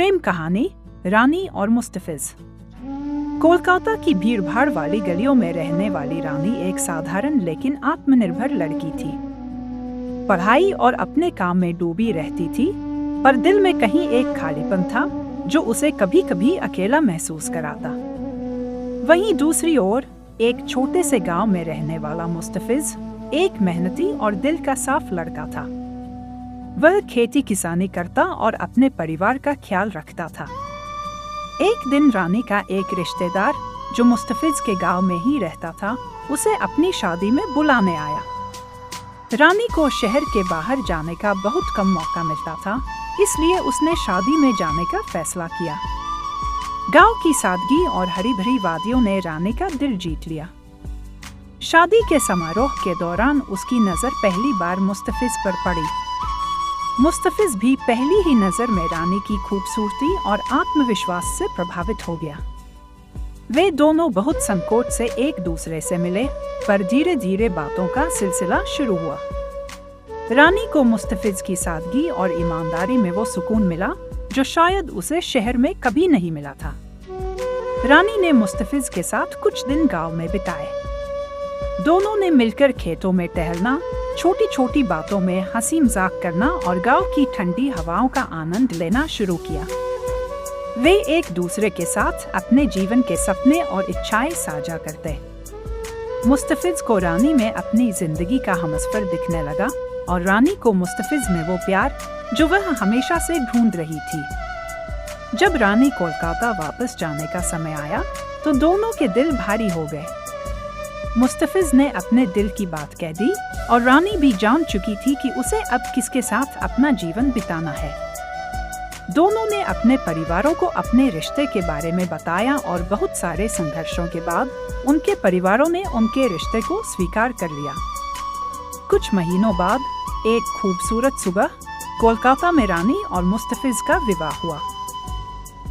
प्रेम कहानी रानी और मुस्तफिज। कोलकाता की भीड़भाड़ वाली गलियों में रहने वाली रानी एक साधारण लेकिन आत्मनिर्भर लड़की थी। पढ़ाई और अपने काम में डूबी रहती थी, पर दिल में कहीं एक खालीपन था जो उसे कभी कभी अकेला महसूस कराता। वहीं दूसरी ओर एक छोटे से गांव में रहने वाला मुस्तफिज एक मेहनती और दिल का साफ लड़का था। वह खेती किसानी करता और अपने परिवार का ख्याल रखता था। एक दिन रानी का एक रिश्तेदार जो मुस्तफिज के गांव में ही रहता था, उसे अपनी शादी में बुलाने आया। रानी को शहर के बाहर जाने का बहुत कम मौका मिलता था, इसलिए उसने शादी में जाने का फैसला किया। गांव की सादगी और हरी भरी वादियों ने रानी का दिल जीत लिया। शादी के समारोह के दौरान उसकी नजर पहली बार मुस्तफिज पर पड़ी। मुस्तफिज भी पहली ही नजर में रानी की खूबसूरती और आत्मविश्वास से प्रभावित हो गया। वे दोनों बहुत संकोच से एक दूसरे से मिले, पर धीरे धीरे बातों का सिलसिला शुरू हुआ। रानी को मुस्तफिज की सादगी और ईमानदारी में वो सुकून मिला जो शायद उसे शहर में कभी नहीं मिला था। रानी ने मुस्तफिज के साथ कुछ दिन गांव में बिताए। दोनों ने मिलकर खेतों में टहलना, छोटी छोटी बातों में हंसी मजाक करना और गांव की ठंडी हवाओं का आनंद लेना शुरू किया। वे एक दूसरे के साथ अपने जीवन के सपने और इच्छाएं साझा करते। मुस्तफिज को रानी में अपनी जिंदगी का हमसफर दिखने लगा और रानी को मुस्तफिज में वो प्यार जो वह हमेशा से ढूंढ रही थी। जब रानी कोलकाता वापस जाने का समय आया तो दोनों के दिल भारी हो गए। मुस्तफिज ने अपने दिल की बात कह दी और रानी भी जान चुकी थी कि उसे अब किसके साथ अपना जीवन बिताना है। दोनों ने अपने परिवारों को अपने रिश्ते के बारे में बताया और बहुत सारे संघर्षों के बाद उनके परिवारों ने उनके रिश्ते को स्वीकार कर लिया। कुछ महीनों बाद एक खूबसूरत सुबह कोलकाता में रानी और मुस्तफिज का विवाह हुआ।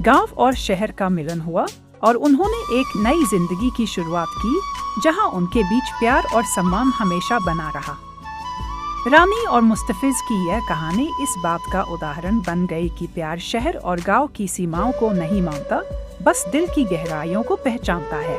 गांव और शहर का मिलन हुआ और उन्होंने एक नई जिंदगी की शुरुआत की जहां उनके बीच प्यार और सम्मान हमेशा बना रहा। रानी और मुस्तफिज की यह कहानी इस बात का उदाहरण बन गई कि प्यार शहर और गांव की सीमाओं को नहीं मानता, बस दिल की गहराइयों को पहचानता है।